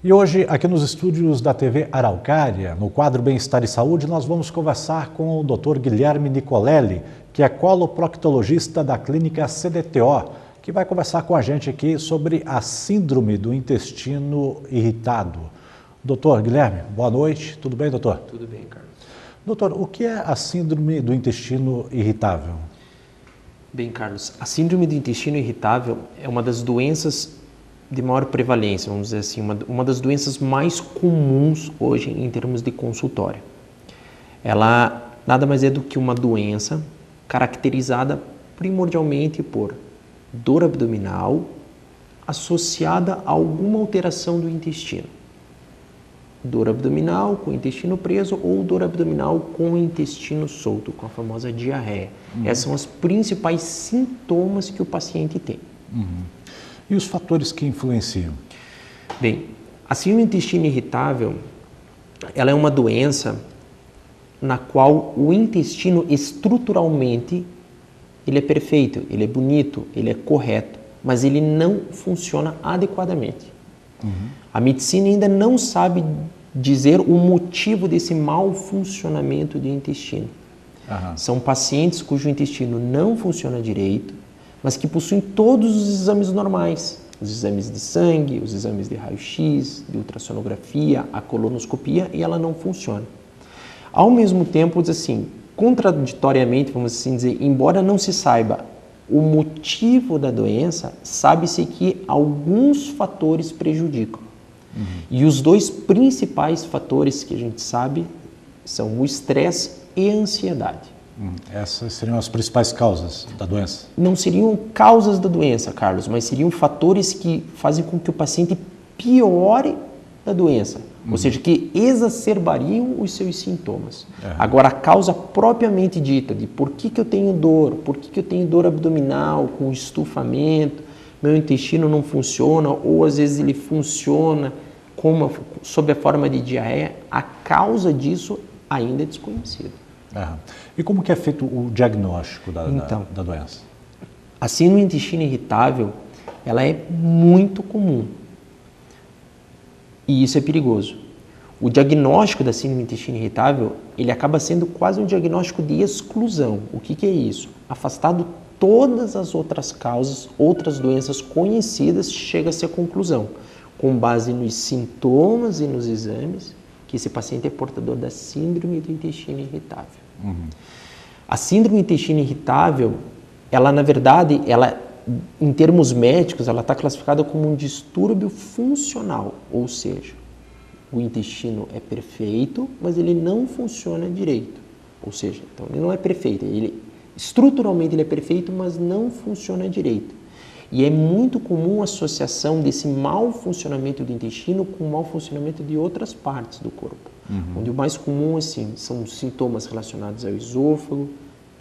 E hoje, aqui nos estúdios da TV Araucária, no quadro Bem-Estar e Saúde, nós vamos conversar com o Dr. Guilherme Nicolelli, que é coloproctologista da clínica CDTO, que vai conversar com a gente aqui sobre a síndrome do intestino irritado. Doutor Guilherme, boa noite. Tudo bem, doutor? Tudo bem, Carlos. Doutor, o que é a síndrome do intestino irritável? Bem, Carlos, a síndrome do intestino irritável é uma das doenças de maior prevalência, vamos dizer assim, uma das doenças mais comuns hoje em termos de consultório. Ela nada mais é do que uma doença caracterizada primordialmente por dor abdominal associada a alguma alteração do intestino. Dor abdominal com o intestino preso ou dor abdominal com o intestino solto, com a famosa diarreia. Esses são os principais sintomas que o paciente tem. E os fatores que influenciam? Bem, a síndrome do intestino irritável, ela é uma doença na qual o intestino estruturalmente ele é perfeito, ele é bonito, ele é correto, mas ele não funciona adequadamente. A medicina ainda não sabe dizer o motivo desse mau funcionamento do intestino. São pacientes cujo intestino não funciona direito, mas que possuem todos os exames normais, os exames de sangue, os exames de raio-x, de ultrassonografia, a colonoscopia, e ela não funciona. Ao mesmo tempo, assim, contraditoriamente, vamos assim dizer, embora não se saiba o motivo da doença, sabe-se que alguns fatores prejudicam. E os dois principais fatores que a gente sabe são o estresse e a ansiedade. Essas seriam as principais causas da doença? Não seriam causas da doença, Carlos, mas seriam fatores que fazem com que o paciente piore da doença, ou seja, que exacerbariam os seus sintomas. Agora, a causa propriamente dita de por que eu tenho dor, por que eu tenho dor abdominal com estufamento, meu intestino não funciona, ou às vezes ele funciona sob a forma de diarreia, a causa disso ainda é desconhecida. E como que é feito o diagnóstico da doença? A síndrome do intestino irritável, ela é muito comum. E isso é perigoso. O diagnóstico da síndrome do intestino irritável, ele acaba sendo quase um diagnóstico de exclusão. O que é isso? Afastado todas as outras causas, outras doenças conhecidas, chega-se à conclusão, com base nos sintomas e nos exames, que esse paciente é portador da síndrome do intestino irritável. A síndrome do intestino irritável, ela na verdade, em termos médicos, ela está classificada como um distúrbio funcional, ou seja, o intestino é perfeito, mas ele não funciona direito. Ou seja, então ele não é perfeito, estruturalmente ele é perfeito, mas não funciona direito. E é muito comum a associação desse mau funcionamento do intestino com o mau funcionamento de outras partes do corpo. Onde o mais comum assim, são sintomas relacionados ao esôfago,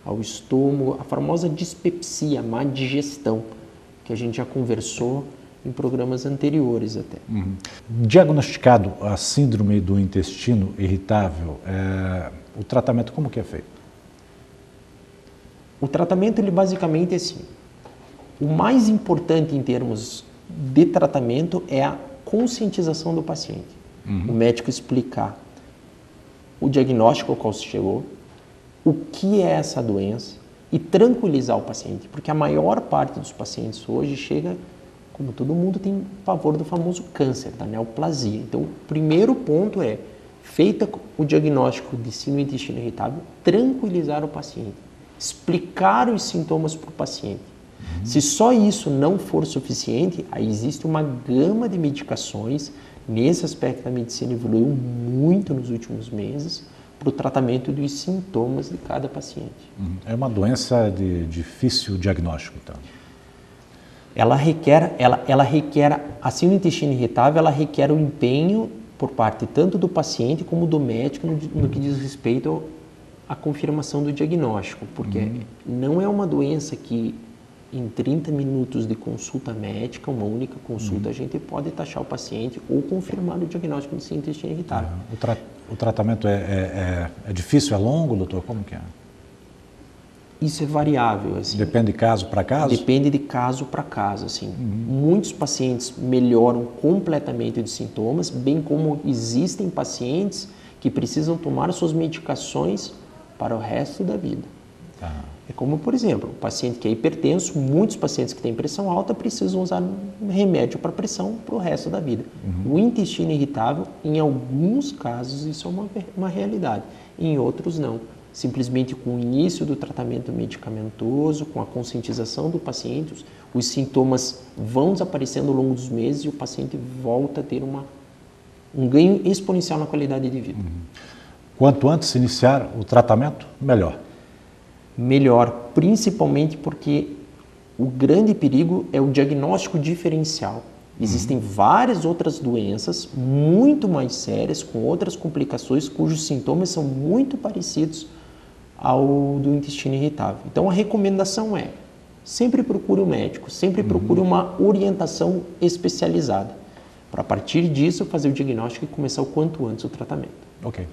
ao estômago, a famosa dispepsia, a má digestão, que a gente já conversou em programas anteriores até. Diagnosticado a síndrome do intestino irritável, o tratamento como que é feito? O tratamento, ele basicamente é assim, o mais importante em termos de tratamento é a conscientização do paciente. O médico explicar o diagnóstico ao qual se chegou, o que é essa doença e tranquilizar o paciente, porque a maior parte dos pacientes hoje chega, como todo mundo, tem pavor do famoso câncer, da neoplasia. Então, o primeiro ponto é, feita o diagnóstico de síndrome do intestino irritável, tranquilizar o paciente, explicar os sintomas para o paciente. Se só isso não for suficiente, aí existe uma gama de medicações. Nesse aspecto, a medicina evoluiu muito nos últimos meses para o tratamento dos sintomas de cada paciente. É uma doença de difícil diagnóstico, então? A síndrome do intestino irritável, ela requer o empenho por parte tanto do paciente como do médico no que diz respeito à confirmação do diagnóstico, porque não é uma doença que em 30 minutos de consulta médica, uma única consulta, a gente pode taxar o paciente ou confirmar o diagnóstico de síndrome do intestino irritável. O tratamento é difícil, é longo, doutor? Como que é? Isso é variável, assim. Depende de caso para caso? Depende de caso para caso, assim. Muitos pacientes melhoram completamente de sintomas, bem como existem pacientes que precisam tomar suas medicações para o resto da vida. É como, por exemplo, o paciente que é hipertenso, muitos pacientes que têm pressão alta precisam usar um remédio para pressão para o resto da vida. O intestino irritável, em alguns casos, isso é uma realidade, em outros não. Simplesmente com o início do tratamento medicamentoso, com a conscientização do paciente, os sintomas vão desaparecendo ao longo dos meses e o paciente volta a ter um ganho exponencial na qualidade de vida. Quanto antes iniciar o tratamento, melhor. Melhor, principalmente porque o grande perigo é o diagnóstico diferencial. Existem várias outras doenças muito mais sérias, com outras complicações, cujos sintomas são muito parecidos ao do intestino irritável. Então a recomendação é, sempre procure um médico, sempre procure uma orientação especializada, para a partir disso fazer o diagnóstico e começar o quanto antes o tratamento. Ok.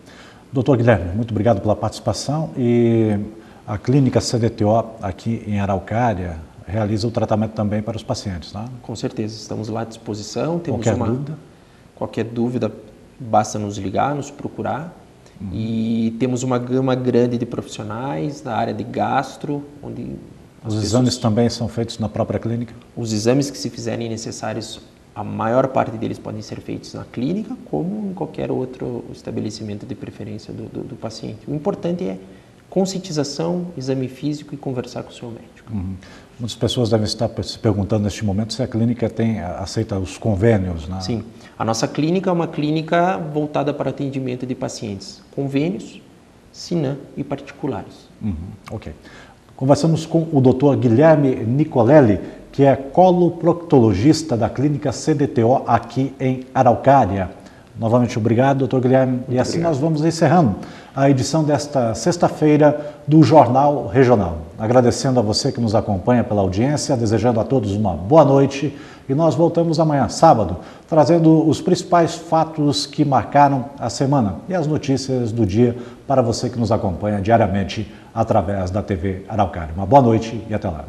Doutor Guilherme, muito obrigado pela participação e a clínica CDTO aqui em Araucária realiza o tratamento também para os pacientes, tá? Com certeza, estamos lá à disposição. Temos Qualquer dúvida, basta nos ligar, nos procurar. E temos uma gama grande de profissionais da área de gastro, onde os exames também são feitos na própria clínica? Os exames que se fizerem necessários, a maior parte deles podem ser feitos na clínica, como em qualquer outro estabelecimento de preferência do paciente. O importante é conscientização, exame físico e conversar com o seu médico. Muitas pessoas devem estar se perguntando neste momento se a clínica aceita os convênios, né? Sim, a nossa clínica é uma clínica voltada para atendimento de pacientes, convênios, Sinan e particulares. Ok. Conversamos com o Dr. Guilherme Nicolelli, que é coloproctologista da clínica CDTO aqui em Araucária. Novamente, obrigado, doutor Guilherme. E assim nós vamos encerrando a edição desta sexta-feira do Jornal Regional. Agradecendo a você que nos acompanha pela audiência, desejando a todos uma boa noite e nós voltamos amanhã, sábado, trazendo os principais fatos que marcaram a semana e as notícias do dia para você que nos acompanha diariamente através da TV Araucária. Uma boa noite e até lá.